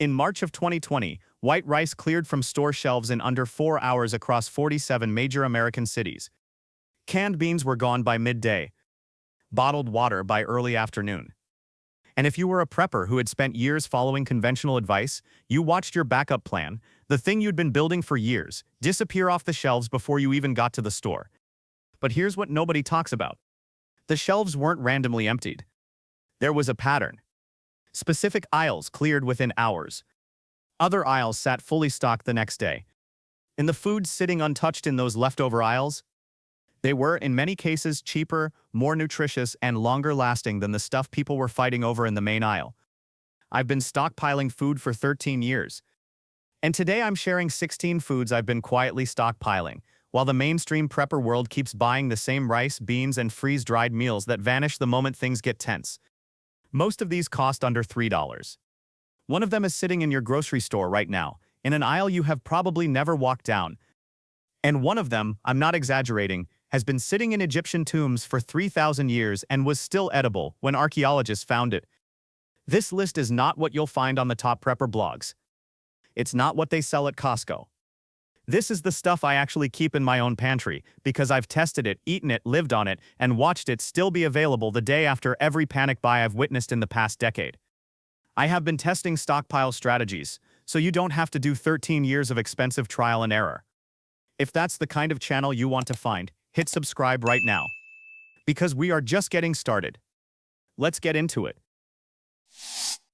In March of 2020, white rice cleared from store shelves in under 4 hours across 47 major American cities. Canned beans were gone by midday, bottled water by early afternoon. And if you were a prepper who had spent years following conventional advice, you watched your backup plan, the thing you'd been building for years, disappear off the shelves before you even got to the store. But here's what nobody talks about. The shelves weren't randomly emptied. There was a pattern. Specific aisles cleared within hours. Other aisles sat fully stocked the next day. And the foods sitting untouched in those leftover aisles, they were, in many cases, cheaper, more nutritious, and longer lasting than the stuff people were fighting over in the main aisle. I've been stockpiling food for 13 years. And today I'm sharing 16 foods I've been quietly stockpiling, while the mainstream prepper world keeps buying the same rice, beans, and freeze-dried meals that vanish the moment things get tense. Most of these cost under $3. One of them is sitting in your grocery store right now, in an aisle you have probably never walked down. And one of them, I'm not exaggerating, has been sitting in Egyptian tombs for 3,000 years and was still edible when archaeologists found it. This list is not what you'll find on the top prepper blogs. It's not what they sell at Costco. This is the stuff I actually keep in my own pantry because I've tested it, eaten it, lived on it, and watched it still be available the day after every panic buy I've witnessed in the past decade. I have been testing stockpile strategies, so you don't have to do 13 years of expensive trial and error. If that's the kind of channel you want to find, hit subscribe right now. Because we are just getting started. Let's get into it.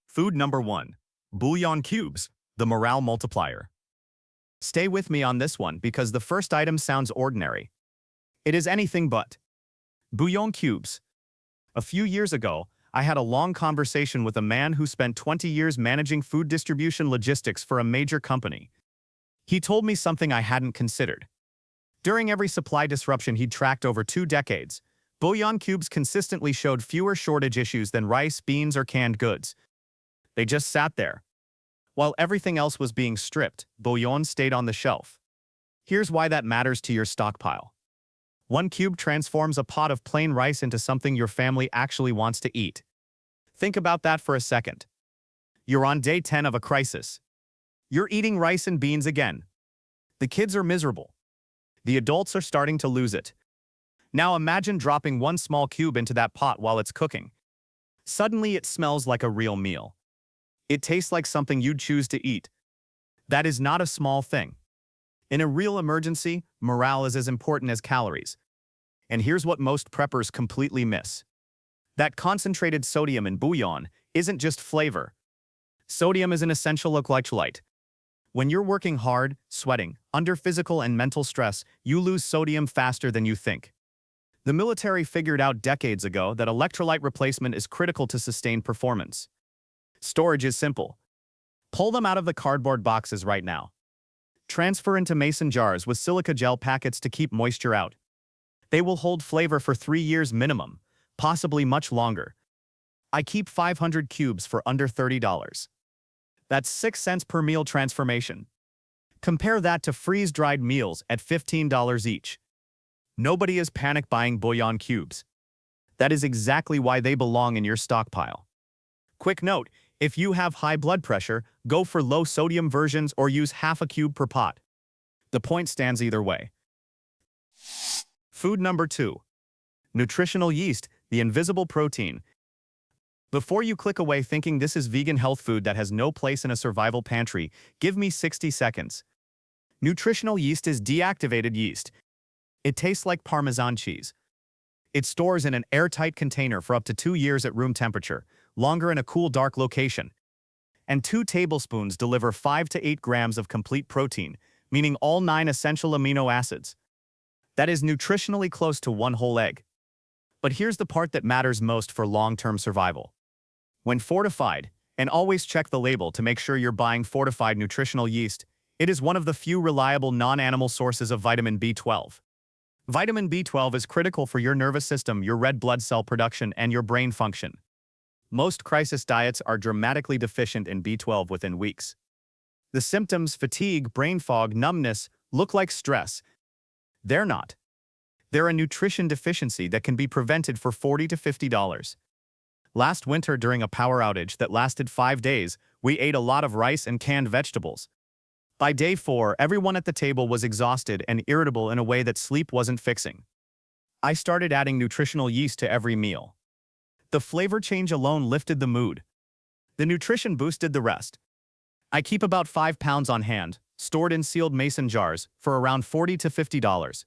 Food number 1. Bullion cubes, the morale multiplier. Stay with me on this one because the first item sounds ordinary. It is anything but. Bullion cubes. A few years ago, I had a long conversation with a man who spent 20 years managing food distribution logistics for a major company. He told me something I hadn't considered. During every supply disruption he'd tracked over 2 decades, bullion cubes consistently showed fewer shortage issues than rice, beans, or canned goods. They just sat there. While everything else was being stripped, bullion stayed on the shelf. Here's why that matters to your stockpile. 1 cube transforms a pot of plain rice into something your family actually wants to eat. Think about that for a second. You're on day 10 of a crisis. You're eating rice and beans again. The kids are miserable. The adults are starting to lose it. Now imagine dropping 1 small cube into that pot while it's cooking. Suddenly it smells like a real meal. It tastes like something you'd choose to eat. That is not a small thing. In a real emergency, morale is as important as calories. And here's what most preppers completely miss. That concentrated sodium in bouillon isn't just flavor. Sodium is an essential electrolyte. When you're working hard, sweating, under physical and mental stress, you lose sodium faster than you think. The military figured out decades ago that electrolyte replacement is critical to sustained performance. Storage is simple. Pull them out of the cardboard boxes right now. Transfer into mason jars with silica gel packets to keep moisture out. They will hold flavor for 3 years minimum, possibly much longer. I keep 500 cubes for under $30. That's 6 cents per meal transformation. Compare that to freeze-dried meals at $15 each. Nobody is panic buying bullion cubes. That is exactly why they belong in your stockpile. Quick note, if you have high blood pressure, go for low-sodium versions or use half a cube per pot. The point stands either way. Food number 2. Nutritional yeast, the invisible protein. Before you click away thinking this is vegan health food that has no place in a survival pantry, give me 60 seconds. Nutritional yeast is deactivated yeast. It tastes like Parmesan cheese. It stores in an airtight container for up to 2 years at room temperature, longer in a cool, dark location. And 2 tablespoons deliver 5 to 8 grams of complete protein, meaning all 9 essential amino acids. That is nutritionally close to 1 whole egg. But here's the part that matters most for long-term survival. When fortified, and always check the label to make sure you're buying fortified nutritional yeast, it is one of the few reliable non-animal sources of vitamin B12. Vitamin B12 is critical for your nervous system, your red blood cell production, and your brain function. Most crisis diets are dramatically deficient in B12 within weeks. The symptoms, fatigue, brain fog, numbness, look like stress. They're not. They're a nutrition deficiency that can be prevented for $40 to $50. Last winter during a power outage that lasted 5 days, we ate a lot of rice and canned vegetables. By day 4, everyone at the table was exhausted and irritable in a way that sleep wasn't fixing. I started adding nutritional yeast to every meal. The flavor change alone lifted the mood. The nutrition boosted the rest. I keep about 5 pounds on hand, stored in sealed mason jars, for around $40 to $50.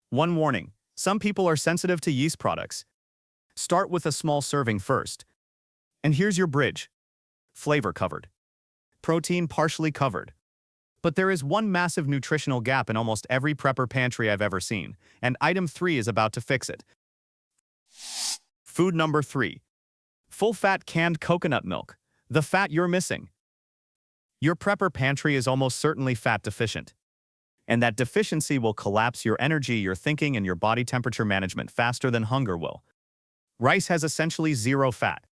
One warning: some people are sensitive to yeast products. Start with a small serving first. And here's your bridge. Flavor covered. Protein partially covered. But there is one massive nutritional gap in almost every prepper pantry I've ever seen, and item 3 is about to fix it. Food number 3. Full-fat canned coconut milk. The fat you're missing. Your prepper pantry is almost certainly fat deficient. And that deficiency will collapse your energy, your thinking, and your body temperature management faster than hunger will. Rice has essentially zero fat.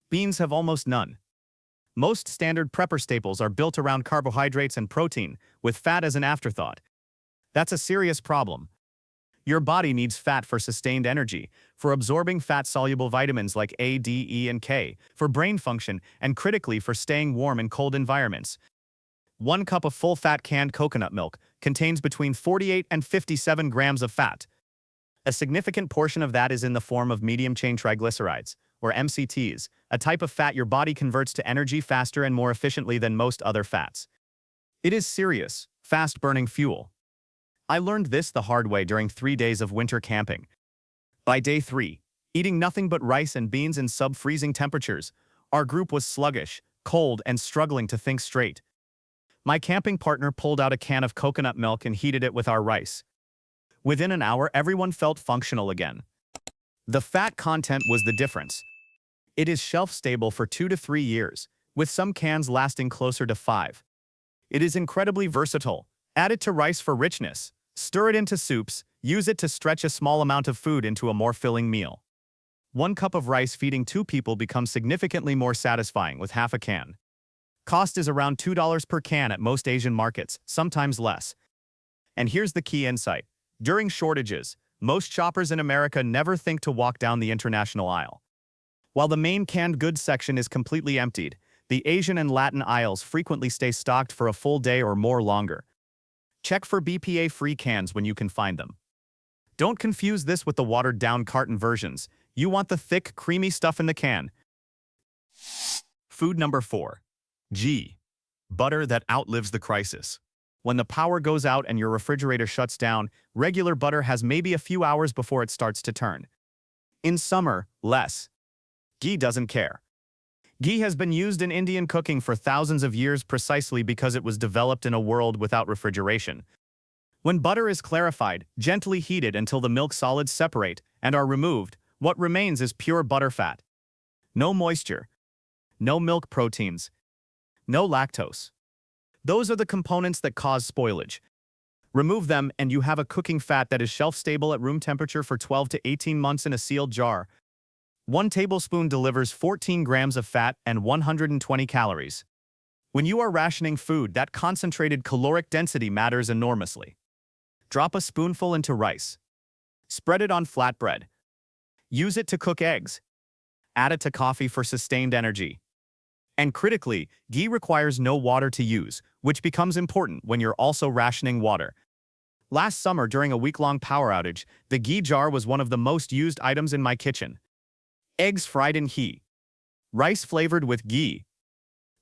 Beans have almost none. Most standard prepper staples are built around carbohydrates and protein, with fat as an afterthought. That's a serious problem. Your body needs fat for sustained energy, for absorbing fat-soluble vitamins like A, D, E, and K, for brain function, and critically for staying warm in cold environments. 1 cup of full-fat canned coconut milk contains between 48 and 57 grams of fat. A significant portion of that is in the form of medium-chain triglycerides, or MCTs, a type of fat your body converts to energy faster and more efficiently than most other fats. It is serious, fast-burning fuel. I learned this the hard way during 3 days of winter camping. By day 3, eating nothing but rice and beans in sub-freezing temperatures, our group was sluggish, cold, and struggling to think straight. My camping partner pulled out a can of coconut milk and heated it with our rice. Within an hour, everyone felt functional again. The fat content was the difference. It is shelf-stable for 2 to 3 years, with some cans lasting closer to 5. It is incredibly versatile. Add it to rice for richness. Stir it into soups. Use it to stretch a small amount of food into a more filling meal. 1 cup of rice feeding 2 people becomes significantly more satisfying with half a can. Cost is around $2 per can at most Asian markets, sometimes less. And here's the key insight. During shortages, most shoppers in America never think to walk down the international aisle. While the main canned goods section is completely emptied, the Asian and Latin aisles frequently stay stocked for a full day or more longer. Check for BPA-free cans when you can find them. Don't confuse this with the watered-down carton versions. You want the thick, creamy stuff in the can. Food number 4. Ghee. Butter that outlives the crisis. When the power goes out and your refrigerator shuts down, regular butter has maybe a few hours before it starts to turn. In summer, less. Ghee doesn't care. Ghee has been used in Indian cooking for thousands of years precisely because it was developed in a world without refrigeration. When butter is clarified, gently heated until the milk solids separate and are removed, what remains is pure butter fat. No moisture. No milk proteins. No lactose. Those are the components that cause spoilage. Remove them and you have a cooking fat that is shelf-stable at room temperature for 12 to 18 months in a sealed jar. 1 tablespoon delivers 14 grams of fat and 120 calories. When you are rationing food, that concentrated caloric density matters enormously. Drop a spoonful into rice. Spread it on flatbread. Use it to cook eggs. Add it to coffee for sustained energy. And critically, ghee requires no water to use, which becomes important when you're also rationing water. Last summer, during a week-long power outage, the ghee jar was one of the most used items in my kitchen. Eggs fried in ghee. Rice flavored with ghee.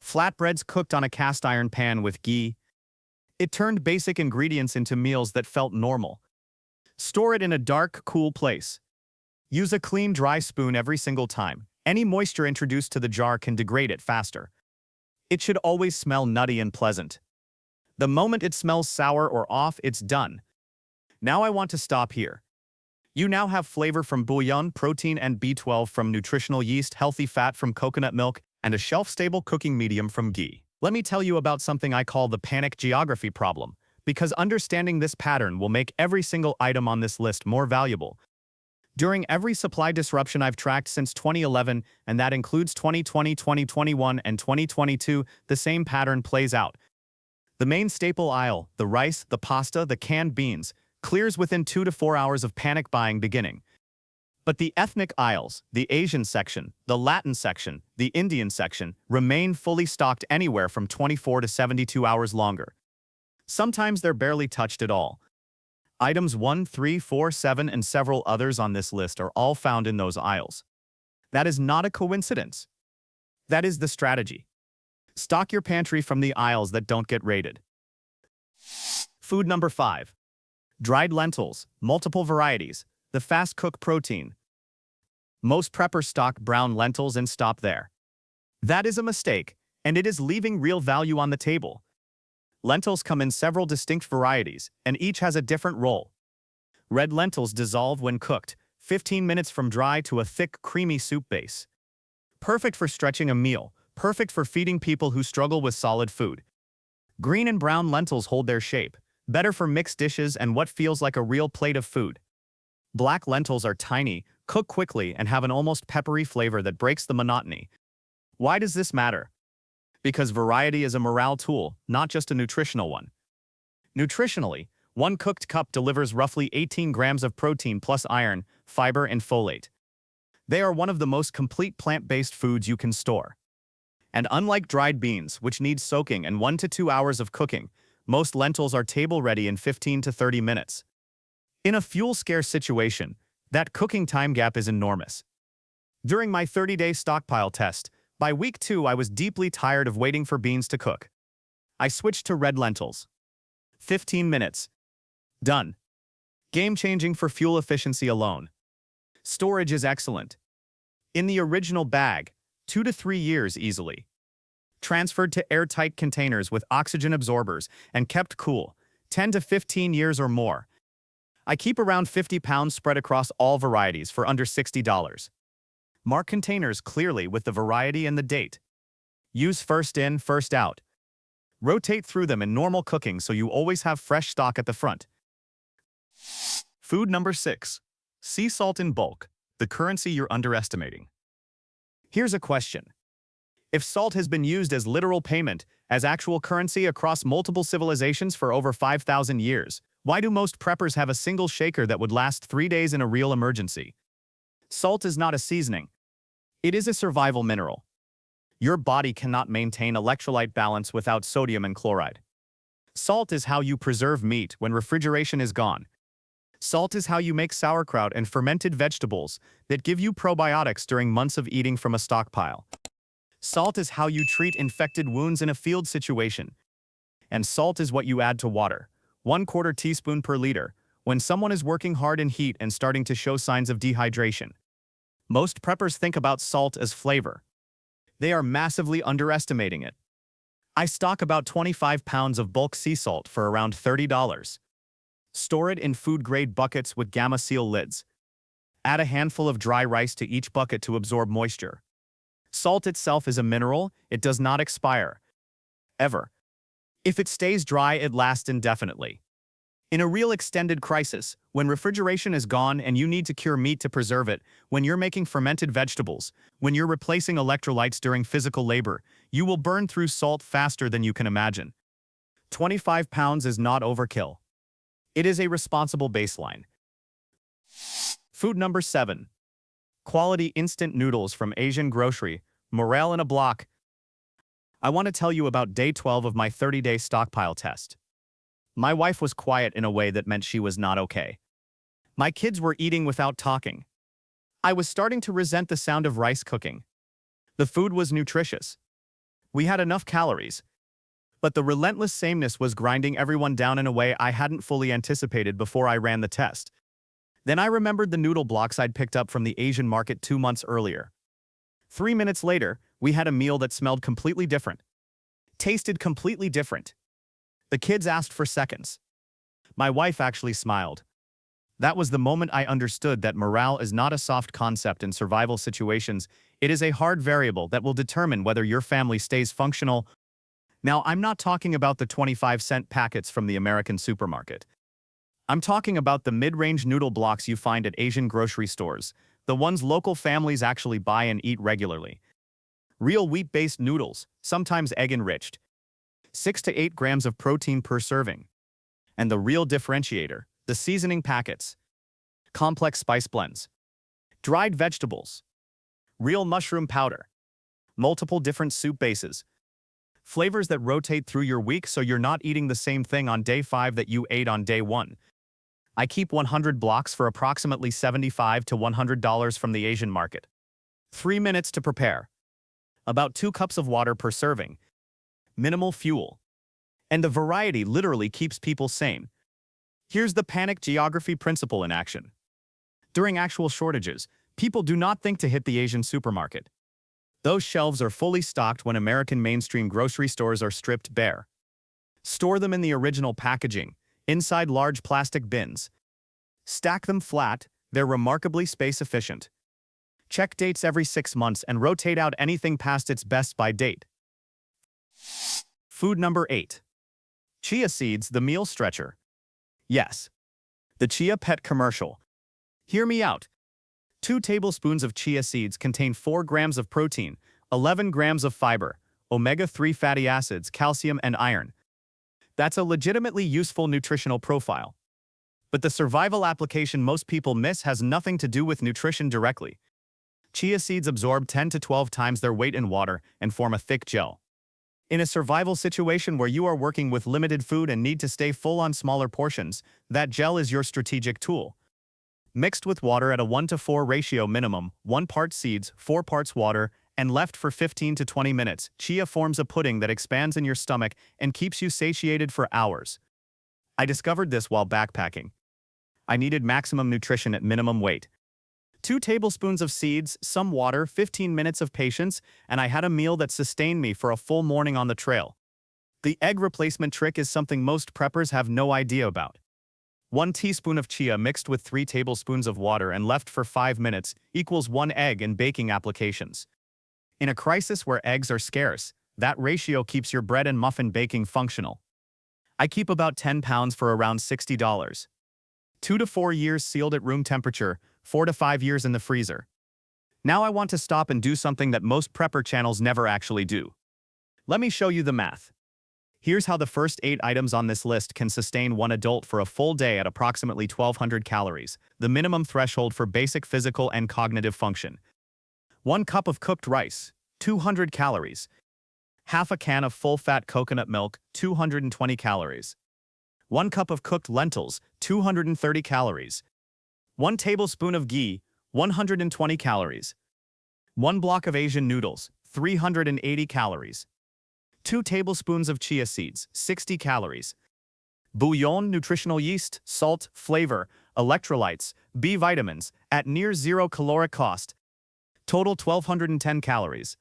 Flatbreads cooked on a cast iron pan with ghee. It turned basic ingredients into meals that felt normal. Store it in a dark, cool place. Use a clean, dry spoon every single time. Any moisture introduced to the jar can degrade it faster. It should always smell nutty and pleasant. The moment it smells sour or off, it's done. Now I want to stop here. You now have flavor from Bullion, protein and B12 from Nutritional yeast, healthy fat from coconut milk, and a shelf-stable cooking medium from ghee. Let me tell you about something I call the panic geography problem, because understanding this pattern will make every single item on this list more valuable. During every supply disruption I've tracked since 2011, and that includes 2020, 2021, and 2022, the same pattern plays out. The main staple aisle, the rice, the pasta, the canned beans, clears within 2 to 4 hours of panic buying beginning. But the ethnic aisles, the Asian section, the Latin section, the Indian section, remain fully stocked anywhere from 24 to 72 hours longer. Sometimes they're barely touched at all. Items 1, 3, 4, 7, and several others on this list are all found in those aisles. That is not a coincidence. That is the strategy. Stock your pantry from the aisles that don't get raided. Food number 5. Dried lentils, multiple varieties, the fast-cook protein. Most preppers stock brown lentils and stop there. That is a mistake, and it is leaving real value on the table. Lentils come in several distinct varieties, and each has a different role. Red lentils dissolve when cooked, 15 minutes from dry to a thick, creamy soup base. Perfect for stretching a meal, perfect for feeding people who struggle with solid food. Green and brown lentils hold their shape, better for mixed dishes and what feels like a real plate of food. Black lentils are tiny, cook quickly, and have an almost peppery flavor that breaks the monotony. Why does this matter? Because variety is a morale tool, not just a nutritional one. Nutritionally, one cooked cup delivers roughly 18 grams of protein plus iron, fiber, and folate. They are one of the most complete plant-based foods you can store. And unlike dried beans, which need soaking and 1 to 2 hours of cooking, most lentils are table-ready in 15 to 30 minutes. In a fuel-scarce situation, that cooking time gap is enormous. During my 30-day stockpile test, by week 2 I was deeply tired of waiting for beans to cook. I switched to red lentils. 15 minutes. Done. Game-changing for fuel efficiency alone. Storage is excellent. In the original bag, 2 to 3 years easily. Transferred to airtight containers with oxygen absorbers and kept cool, 10 to 15 years or more. I keep around 50 pounds spread across all varieties for under $60. Mark containers clearly with the variety and the date. Use first in, first out. Rotate through them in normal cooking so you always have fresh stock at the front. Food number 6. Sea salt in bulk, the currency you're underestimating. Here's a question. If salt has been used as literal payment, as actual currency across multiple civilizations for over 5,000 years, why do most preppers have a single shaker that would last 3 days in a real emergency? Salt is not a seasoning. It is a survival mineral. Your body cannot maintain electrolyte balance without sodium and chloride. Salt is how you preserve meat when refrigeration is gone. Salt is how you make sauerkraut and fermented vegetables that give you probiotics during months of eating from a stockpile. Salt is how you treat infected wounds in a field situation. And salt is what you add to water, 1/4 teaspoon per liter, when someone is working hard in heat and starting to show signs of dehydration. Most preppers think about salt as flavor. They are massively underestimating it. I stock about 25 pounds of bulk sea salt for around $30. Store it in food-grade buckets with Gamma Seal lids. Add a handful of dry rice to each bucket to absorb moisture. Salt itself is a mineral, it does not expire. Ever. If it stays dry, it lasts indefinitely. In a real extended crisis, when refrigeration is gone and you need to cure meat to preserve it, when you're making fermented vegetables, when you're replacing electrolytes during physical labor, you will burn through salt faster than you can imagine. 25 pounds is not overkill. It is a responsible baseline. Food number 7. Quality instant noodles from Asian grocery, morale in a block. I want to tell you about day 12 of my 30-day stockpile test. My wife was quiet in a way that meant she was not okay. My kids were eating without talking. I was starting to resent the sound of rice cooking. The food was nutritious. We had enough calories. But the relentless sameness was grinding everyone down in a way I hadn't fully anticipated before I ran the test. Then I remembered the noodle blocks I'd picked up from the Asian market 2 months earlier. 3 minutes later, we had a meal that smelled completely different. Tasted completely different. The kids asked for seconds. My wife actually smiled. That was the moment I understood that morale is not a soft concept in survival situations. It is a hard variable that will determine whether your family stays functional. Now, I'm not talking about the 25-cent packets from the American supermarket. I'm talking about the mid-range noodle blocks you find at Asian grocery stores, the ones local families actually buy and eat regularly. Real wheat-based noodles, sometimes egg-enriched. 6 to 8 grams of protein per serving. And the real differentiator, the seasoning packets. Complex spice blends. dried vegetables, real mushroom powder, multiple different soup bases, flavors that rotate through your week so you're not eating the same thing on day 5 that you ate on day 1. I keep 100 blocks for approximately $75 to $100 from the Asian market. 3 minutes to prepare. About 2 cups of water per serving. Minimal fuel. And the variety literally keeps people sane. Here's the panic geography principle in action. During actual shortages, people do not think to hit the Asian supermarket. Those shelves are fully stocked when American mainstream grocery stores are stripped bare. Store them in the original packaging, inside large plastic bins. Stack them flat, they're remarkably space efficient. Check dates every 6 months and rotate out anything past its best-by date. Food number 8. Chia seeds, the meal stretcher. Yes. The Chia Pet commercial. Hear me out. 2 tablespoons of chia seeds contain 4 grams of protein, 11 grams of fiber, omega-3 fatty acids, calcium, and iron. That's a legitimately useful nutritional profile. But the survival application most people miss has nothing to do with nutrition directly. Chia seeds absorb 10 to 12 times their weight in water and form a thick gel. In a survival situation where you are working with limited food and need to stay full on smaller portions, that gel is your strategic tool. Mixed with water at a 1:4 ratio minimum, 1 part seeds, 4 parts water, and left for 15 to 20 minutes, chia forms a pudding that expands in your stomach and keeps you satiated for hours. I discovered this while backpacking. I needed maximum nutrition at minimum weight. 2 tablespoons of seeds, some water, 15 minutes of patience, and I had a meal that sustained me for a full morning on the trail. The egg replacement trick is something most preppers have no idea about. 1 teaspoon of chia mixed with 3 tablespoons of water and left for 5 minutes equals 1 egg in baking applications. In a crisis where eggs are scarce, that ratio keeps your bread and muffin baking functional. I keep about 10 pounds for around $60. 2 to 4 years sealed at room temperature, 4 to 5 years in the freezer. Now I want to stop and do something that most prepper channels never actually do. Let me show you the math. Here's how the first 8 items on this list can sustain one adult for a full day at approximately 1,200 calories, the minimum threshold for basic physical and cognitive function. 1 cup of cooked rice, 200 calories. Half a can of full-fat coconut milk, 220 calories. 1 cup of cooked lentils, 230 calories. 1 tablespoon of ghee, 120 calories. 1 block of Asian noodles, 380 calories. 2 tablespoons of chia seeds, 60 calories. Bullion, nutritional yeast, salt, flavor, electrolytes, B vitamins, at near zero caloric cost. Total 1,210 calories.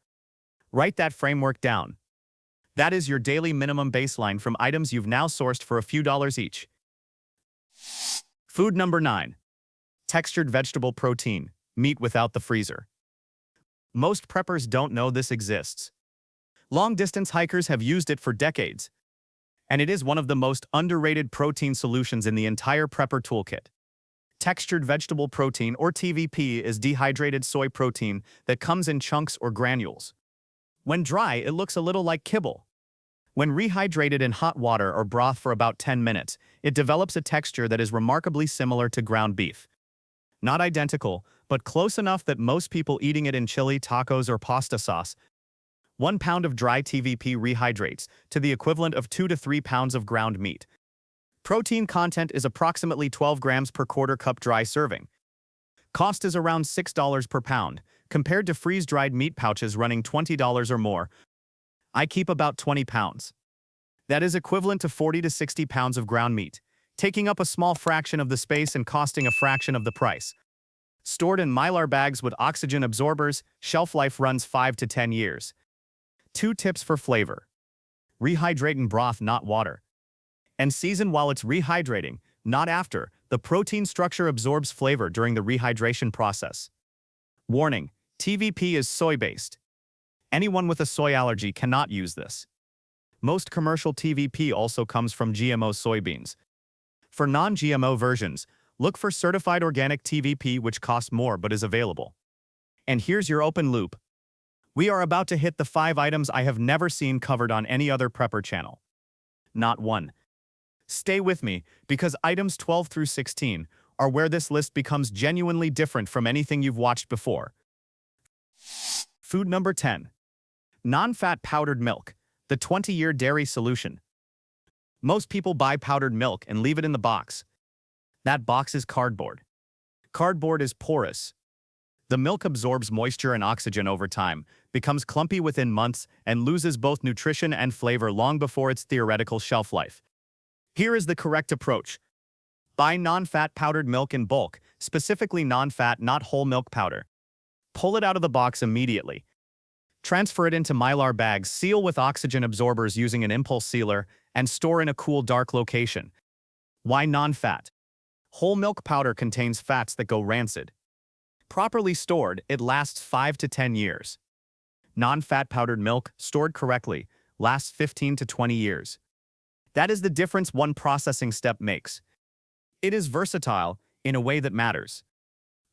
Write that framework down. That is your daily minimum baseline from items you've now sourced for a few dollars each. Food number 9. Textured vegetable protein, meat without the freezer. Most preppers don't know this exists. Long-distance hikers have used it for decades, and it is one of the most underrated protein solutions in the entire prepper toolkit. Textured vegetable protein, or TVP, is dehydrated soy protein that comes in chunks or granules. When dry, it looks a little like kibble. When rehydrated in hot water or broth for about 10 minutes, it develops a texture that is remarkably similar to ground beef. Not identical, but close enough that most people eating it in chili, tacos, or pasta sauce. 1 pound of dry TVP rehydrates to the equivalent of 2 to 3 pounds of ground meat. Protein content is approximately 12 grams per quarter cup dry serving. Cost is around $6 per pound, compared to freeze-dried meat pouches running $20 or more. I keep about 20 pounds. That is equivalent to 40 to 60 pounds of ground meat, taking up a small fraction of the space and costing a fraction of the price. Stored in Mylar bags with oxygen absorbers, shelf life runs 5 to 10 years. 2 tips for flavor. Rehydrate in broth, not water. And season while it's rehydrating, not after. The protein structure absorbs flavor during the rehydration process. Warning: TVP is soy-based. Anyone with a soy allergy cannot use this. Most commercial TVP also comes from GMO soybeans. For non-GMO versions, look for certified organic TVP, which costs more but is available. And here's your open loop. We are about to hit the 5 items I have never seen covered on any other prepper channel. Not one. Stay with me, because items 12 through 16 are where this list becomes genuinely different from anything you've watched before. Food number 10. Non-fat powdered milk, the 20-year dairy solution. Most people buy powdered milk and leave it in the box. That box is cardboard. Cardboard is porous. The milk absorbs moisture and oxygen over time, becomes clumpy within months, and loses both nutrition and flavor long before its theoretical shelf life. Here is the correct approach. Buy non-fat powdered milk in bulk, specifically non-fat, not whole milk powder. Pull it out of the box immediately. Transfer it into Mylar bags, seal with oxygen absorbers using an impulse sealer, and store in a cool, dark location. Why non-fat? Whole milk powder contains fats that go rancid. Properly stored, it lasts 5 to 10 years. Non-fat powdered milk, stored correctly, lasts 15 to 20 years. That is the difference one processing step makes. It is versatile in a way that matters.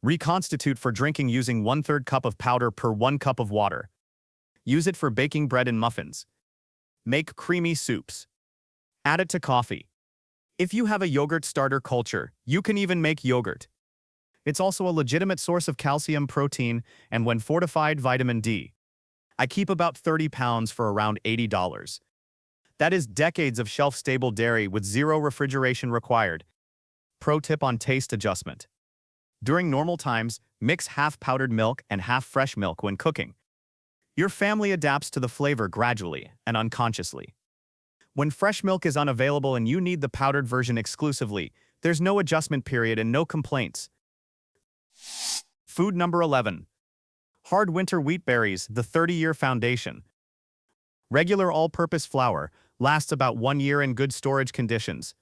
Reconstitute for drinking using 1/3 cup of powder per 1 cup of water. Use it for baking bread and muffins. Make creamy soups. Add it to coffee. If you have a yogurt starter culture, you can even make yogurt. It's also a legitimate source of calcium, protein, and when fortified, vitamin D. I keep about 30 pounds for around $80. That is decades of shelf-stable dairy with zero refrigeration required. Pro tip on taste adjustment. During normal times, mix half powdered milk and half fresh milk when cooking. Your family adapts to the flavor gradually and unconsciously. When fresh milk is unavailable and you need the powdered version exclusively, there's no adjustment period and no complaints. Food number 11. Hard winter wheat berries, the 30-year foundation. Regular all-purpose flour lasts about 1 year in good storage conditions.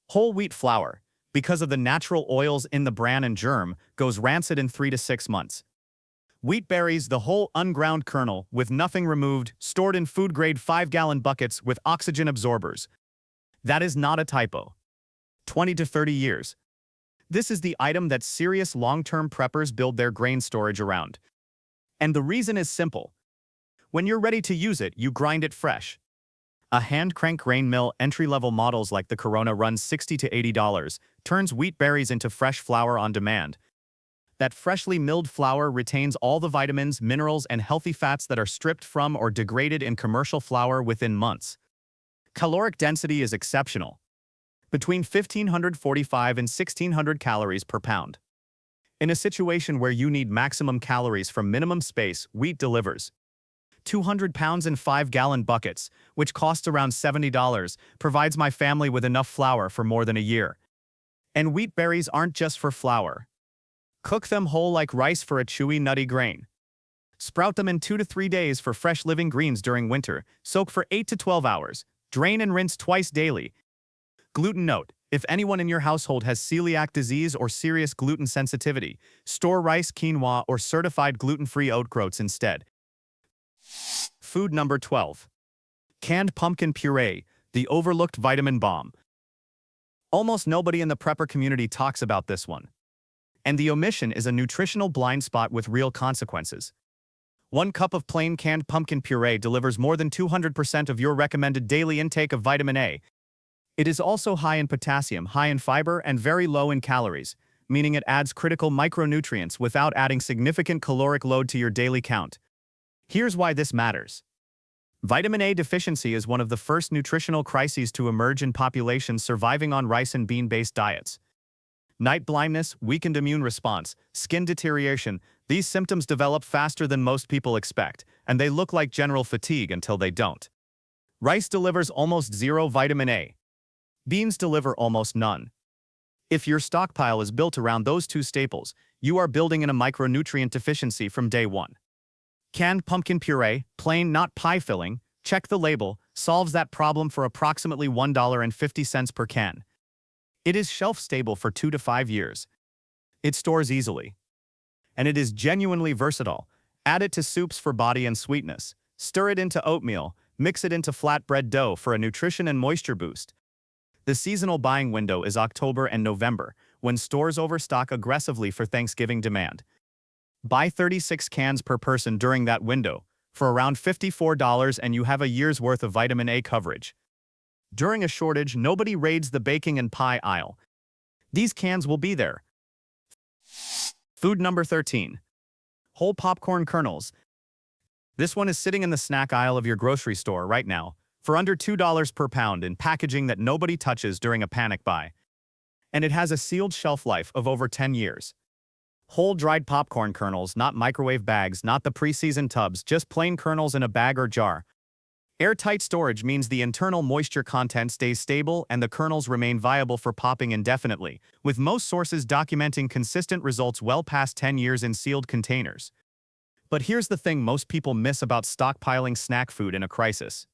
Whole wheat flour, because of the natural oils in the bran and germ, goes rancid in 3 to 6 months. Wheat berries, the whole unground kernel, with nothing removed, stored in food-grade 5-gallon buckets with oxygen absorbers. That is not a typo. 20 to 30 years. This is the item that serious long-term preppers build their grain storage around. And the reason is simple. When you're ready to use it, you grind it fresh. A hand-crank grain mill, entry-level models like the Corona, runs $60 to $80, turns wheat berries into fresh flour on demand. That freshly milled flour retains all the vitamins, minerals, and healthy fats that are stripped from or degraded in commercial flour within months. Caloric density is exceptional. Between 1,545 and 1,600 calories per pound. In a situation where you need maximum calories from minimum space, wheat delivers. 200 pounds in 5-gallon buckets, which costs around $70, provides my family with enough flour for more than a year. And wheat berries aren't just for flour. Cook them whole like rice for a chewy, nutty grain. Sprout them in 2 to 3 days for fresh living greens during winter. Soak for 8 to 12 hours. Drain and rinse twice daily. Gluten note: if anyone in your household has celiac disease or serious gluten sensitivity, store rice, quinoa, or certified gluten-free oat groats instead. Food number 12. Canned pumpkin puree, the overlooked vitamin bomb. Almost nobody in the prepper community talks about this one. And the omission is a nutritional blind spot with real consequences. 1 cup of plain canned pumpkin puree delivers more than 200% of your recommended daily intake of vitamin A. It is also high in potassium, high in fiber, and very low in calories, meaning it adds critical micronutrients without adding significant caloric load to your daily count. Here's why this matters. Vitamin A deficiency is one of the first nutritional crises to emerge in populations surviving on rice and bean-based diets. Night blindness, weakened immune response, skin deterioration, these symptoms develop faster than most people expect, and they look like general fatigue until they don't. Rice delivers almost zero vitamin A. Beans deliver almost none. If your stockpile is built around those two staples, you are building in a micronutrient deficiency from day one. Canned pumpkin puree, plain, not pie filling, check the label, solves that problem for approximately $1.50 per can. It is shelf-stable for 2 to 5 years. It stores easily. And it is genuinely versatile. Add it to soups for body and sweetness. Stir it into oatmeal. Mix it into flatbread dough for a nutrition and moisture boost. The seasonal buying window is October and November, when stores overstock aggressively for Thanksgiving demand. Buy 36 cans per person during that window, for around $54, and you have a year's worth of vitamin A coverage. During a shortage, nobody raids the baking and pie aisle. These cans will be there. Food number 13. Whole popcorn kernels. This one is sitting in the snack aisle of your grocery store right now for under $2 per pound in packaging that nobody touches during a panic buy. And it has a sealed shelf life of over 10 years. Whole dried popcorn kernels, not microwave bags, not the pre-seasoned tubs, just plain kernels in a bag or jar. Airtight storage means the internal moisture content stays stable and the kernels remain viable for popping indefinitely, with most sources documenting consistent results well past 10 years in sealed containers. But here's the thing most people miss about stockpiling snack food in a crisis.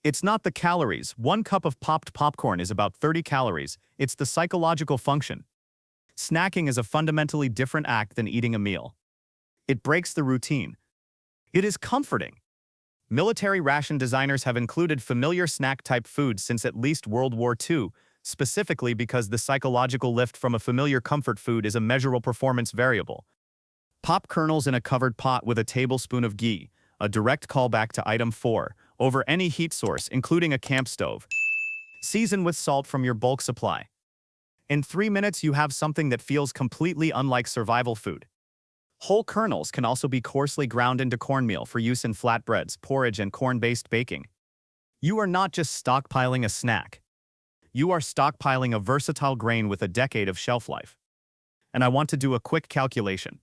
It's not the calories. 1 cup of popped popcorn is about 30 calories. It's the psychological function. Snacking is a fundamentally different act than eating a meal. It breaks the routine. It is comforting. Military ration designers have included familiar snack-type foods since at least World War II, specifically because the psychological lift from a familiar comfort food is a measurable performance variable. Pop kernels in a covered pot with a tablespoon of ghee, a direct callback to item 4, over any heat source, including a camp stove. Season with salt from your bulk supply. In 3 minutes, you have something that feels completely unlike survival food. Whole kernels can also be coarsely ground into cornmeal for use in flatbreads, porridge, and corn-based baking. You are not just stockpiling a snack. You are stockpiling a versatile grain with a decade of shelf life. And I want to do a quick calculation.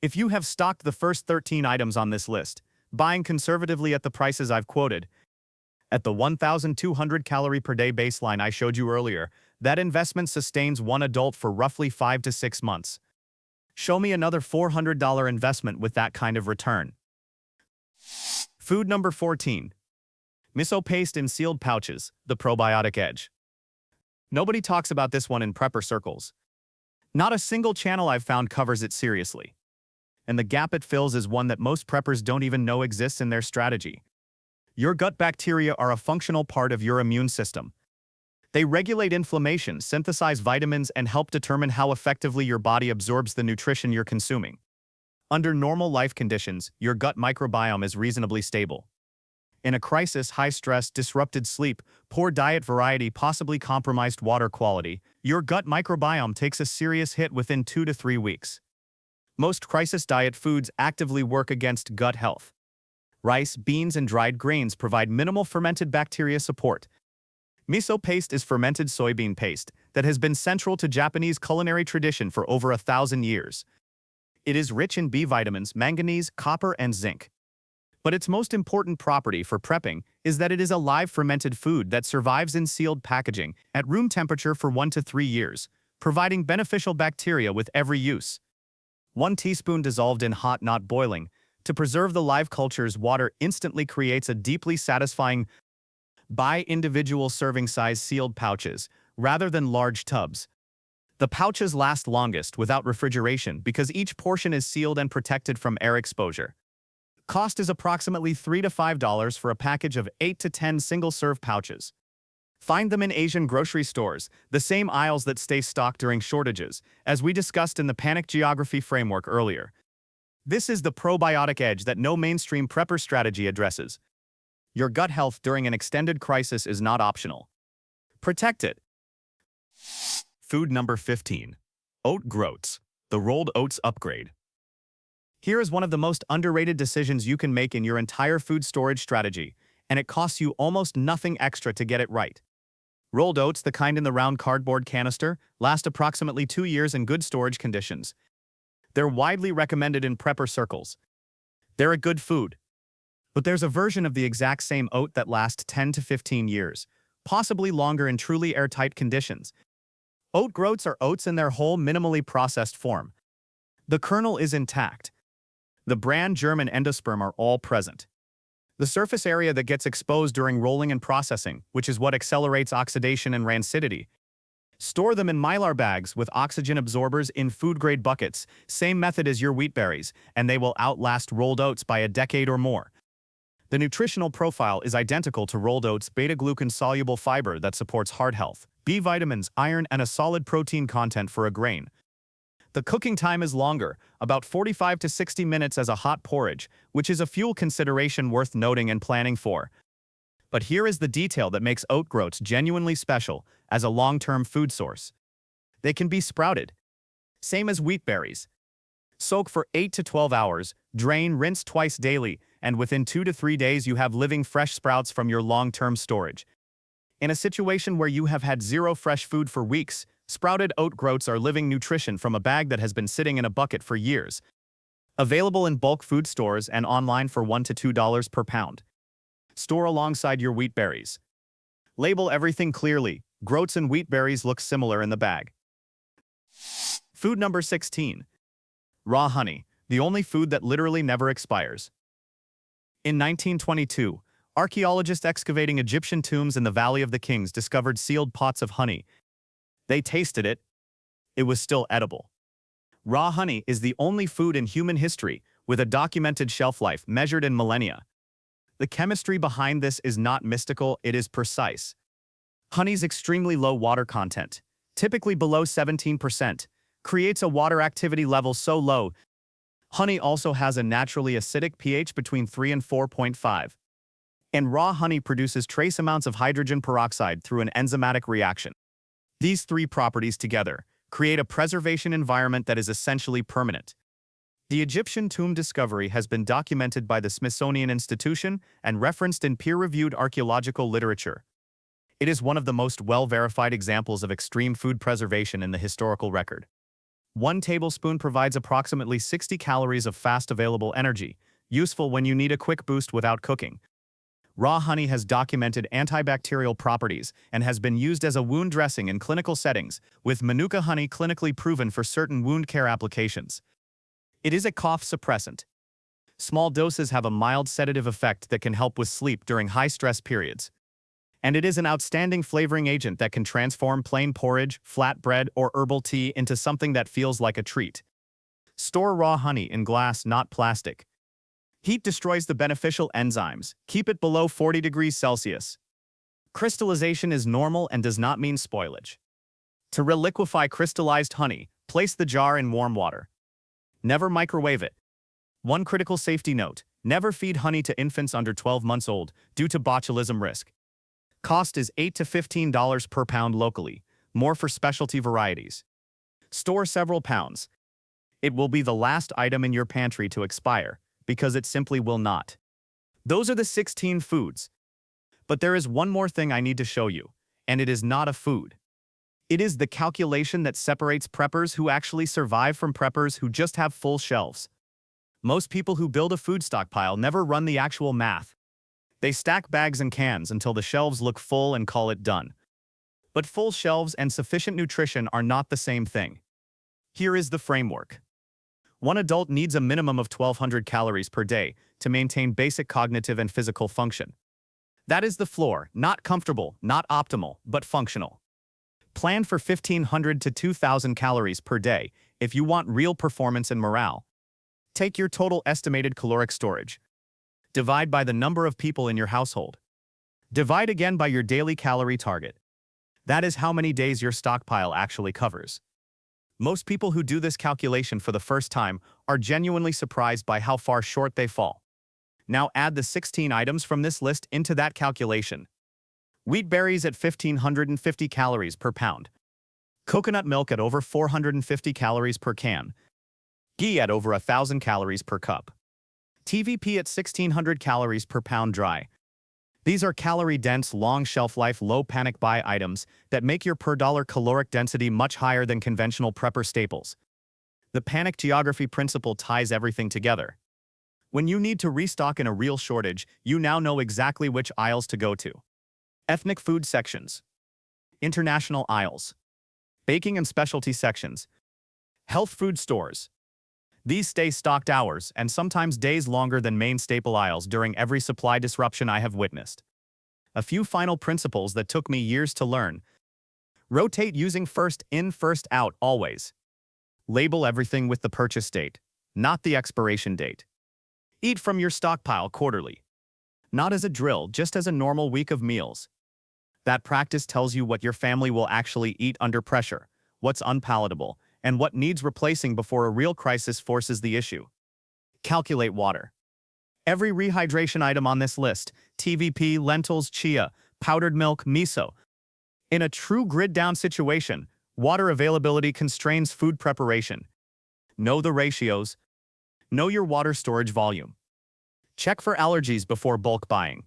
If you have stocked the first 13 items on this list, buying conservatively at the prices I've quoted, at the 1,200 calorie per day baseline I showed you earlier, that investment sustains one adult for roughly 5 to 6 months. Show me another $400 investment with that kind of return. Food number 14. Miso paste in sealed pouches, the probiotic edge. Nobody talks about this one in prepper circles. Not a single channel I've found covers it seriously. And the gap it fills is one that most preppers don't even know exists in their strategy. Your gut bacteria are a functional part of your immune system. They regulate inflammation, synthesize vitamins, and help determine how effectively your body absorbs the nutrition you're consuming. Under normal life conditions, your gut microbiome is reasonably stable. In a crisis, high stress, disrupted sleep, poor diet variety, possibly compromised water quality, your gut microbiome takes a serious hit within 2 to 3 weeks. Most crisis diet foods actively work against gut health. Rice, beans, and dried grains provide minimal fermented bacteria support. Miso paste is fermented soybean paste that has been central to Japanese culinary tradition for over 1,000 years. It is rich in B vitamins, manganese, copper, and zinc. But its most important property for prepping is that it is a live fermented food that survives in sealed packaging at room temperature for 1 to 3 years, providing beneficial bacteria with every use. 1 teaspoon dissolved in hot, not boiling, to preserve the live culture's water instantly creates a deeply satisfying. Buy individual serving size sealed pouches, rather than large tubs. The pouches last longest without refrigeration because each portion is sealed and protected from air exposure. Cost is approximately $3 to $5 for a package of 8 to 10 single-serve pouches. Find them in Asian grocery stores, the same aisles that stay stocked during shortages, as we discussed in the panic geography framework earlier. This is the probiotic edge that no mainstream prepper strategy addresses. Your gut health during an extended crisis is not optional. Protect it. Food number 15. Oat groats, the rolled oats upgrade. Here is one of the most underrated decisions you can make in your entire food storage strategy, and it costs you almost nothing extra to get it right. Rolled oats, the kind in the round cardboard canister, last approximately 2 years in good storage conditions. They're widely recommended in prepper circles. They're a good food. But there's a version of the exact same oat that lasts 10 to 15 years, possibly longer in truly airtight conditions. Oat groats are oats in their whole, minimally processed form. The kernel is intact. The bran, germ, and endosperm are all present. The surface area that gets exposed during rolling and processing, which is what accelerates oxidation and rancidity. Store them in mylar bags with oxygen absorbers in food-grade buckets, same method as your wheat berries, and they will outlast rolled oats by a decade or more. The nutritional profile is identical to rolled oats' beta-glucan-soluble fiber that supports heart health, B vitamins, iron, and a solid protein content for a grain. The cooking time is longer, about 45 to 60 minutes as a hot porridge, which is a fuel consideration worth noting and planning for. But here is the detail that makes oat groats genuinely special as a long-term food source. They can be sprouted. Same as wheat berries. Soak for 8 to 12 hours, drain, rinse twice daily, and within 2 to 3 days you have living fresh sprouts from your long-term storage. In a situation where you have had zero fresh food for weeks, sprouted oat groats are living nutrition from a bag that has been sitting in a bucket for years. Available in bulk food stores and online for $1 to $2 per pound. Store alongside your wheat berries. Label everything clearly. Groats and wheat berries look similar in the bag. Food number 16. Raw honey, the only food that literally never expires. In 1922, archaeologists excavating Egyptian tombs in the Valley of the Kings discovered sealed pots of honey. They tasted it. It was still edible. Raw honey is the only food in human history with a documented shelf life measured in millennia. The chemistry behind this is not mystical, it is precise. Honey's extremely low water content, typically below 17%, creates a water activity level so low. Honey also has a naturally acidic pH between 3 and 4.5. And raw honey produces trace amounts of hydrogen peroxide through an enzymatic reaction. These three properties together create a preservation environment that is essentially permanent. The Egyptian tomb discovery has been documented by the Smithsonian Institution and referenced in peer-reviewed archaeological literature. It is one of the most well-verified examples of extreme food preservation in the historical record. 1 tablespoon provides approximately 60 calories of fast-available energy, useful when you need a quick boost without cooking. Raw honey has documented antibacterial properties and has been used as a wound dressing in clinical settings, with Manuka honey clinically proven for certain wound care applications. It is a cough suppressant. Small doses have a mild sedative effect that can help with sleep during high-stress periods. And it is an outstanding flavoring agent that can transform plain porridge, flatbread, or herbal tea into something that feels like a treat. Store raw honey in glass, not plastic. Heat destroys the beneficial enzymes. Keep it below 40 degrees Celsius. Crystallization is normal and does not mean spoilage. To reliquify crystallized honey, place the jar in warm water. Never microwave it. One critical safety note: never feed honey to infants under 12 months old due to botulism risk. Cost is $8 to $15 per pound locally, more for specialty varieties. Store several pounds. It will be the last item in your pantry to expire, because it simply will not. Those are the 16 foods. But there is one more thing I need to show you, and it is not a food. It is the calculation that separates preppers who actually survive from preppers who just have full shelves. Most people who build a food stockpile never run the actual math. They stack bags and cans until the shelves look full and call it done. But full shelves and sufficient nutrition are not the same thing. Here is the framework. One adult needs a minimum of 1,200 calories per day to maintain basic cognitive and physical function. That is the floor, not comfortable, not optimal, but functional. Plan for 1,500 to 2,000 calories per day if you want real performance and morale. Take your total estimated caloric storage. Divide by the number of people in your household. Divide again by your daily calorie target. That is how many days your stockpile actually covers. Most people who do this calculation for the first time are genuinely surprised by how far short they fall. Now add the 16 items from this list into that calculation. Wheat berries at 1,550 calories per pound. Coconut milk at over 450 calories per can. Ghee at over 1,000 calories per cup. TVP at 1,600 calories per pound dry. These are calorie-dense, long shelf-life, low-panic buy items that make your per-dollar caloric density much higher than conventional prepper staples. The panic geography principle ties everything together. When you need to restock in a real shortage, you now know exactly which aisles to go to. Ethnic food sections. International aisles. Baking and specialty sections. Health food stores. These stay stocked hours and sometimes days longer than main staple aisles during every supply disruption I have witnessed. A few final principles that took me years to learn. Rotate using first in, first out always. Label everything with the purchase date, not the expiration date. Eat from your stockpile quarterly. Not as a drill, just as a normal week of meals. That practice tells you what your family will actually eat under pressure, what's unpalatable, and what needs replacing before a real crisis forces the issue. Calculate water. Every rehydration item on this list, TVP, lentils, chia, powdered milk, miso. In a true grid-down situation, Water availability constrains food preparation. Know the ratios. Know your water storage volume. Check for allergies before bulk buying.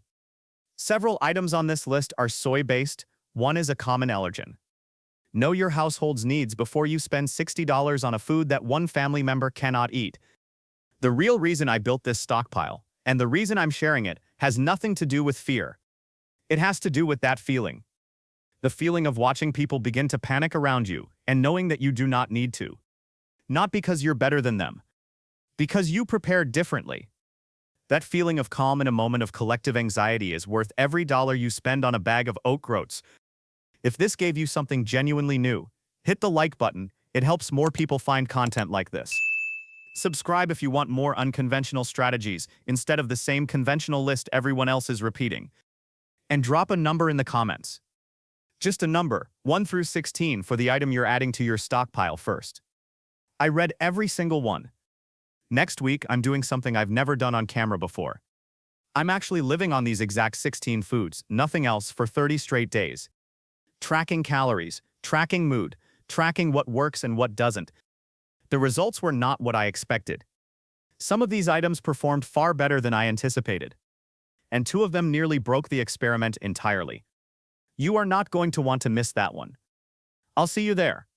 Several items on this list are soy-based. One is a common allergen. Know your household's needs before you spend $60 on a food that one family member cannot eat. The real reason I built this stockpile, and the reason I'm sharing it, has nothing to do with fear. It has to do with that feeling. The feeling of watching people begin to panic around you and knowing that you do not need to. Not because you're better than them. Because you prepared differently. That feeling of calm in a moment of collective anxiety is worth every dollar you spend on a bag of oat groats. If this gave you something genuinely new, hit the like button. It helps more people find content like this. Subscribe if you want more unconventional strategies instead of the same conventional list everyone else is repeating. And drop a number in the comments. Just a number, 1 through 16, for the item you're adding to your stockpile first. I read every single one. Next week, I'm doing something I've never done on camera before. I'm actually living on these exact 16 foods, nothing else, for 30 straight days. Tracking calories, tracking mood, tracking what works and what doesn't. The results were not what I expected. Some of these items performed far better than I anticipated. And 2 of them nearly broke the experiment entirely. You are not going to want to miss that one. I'll see you there.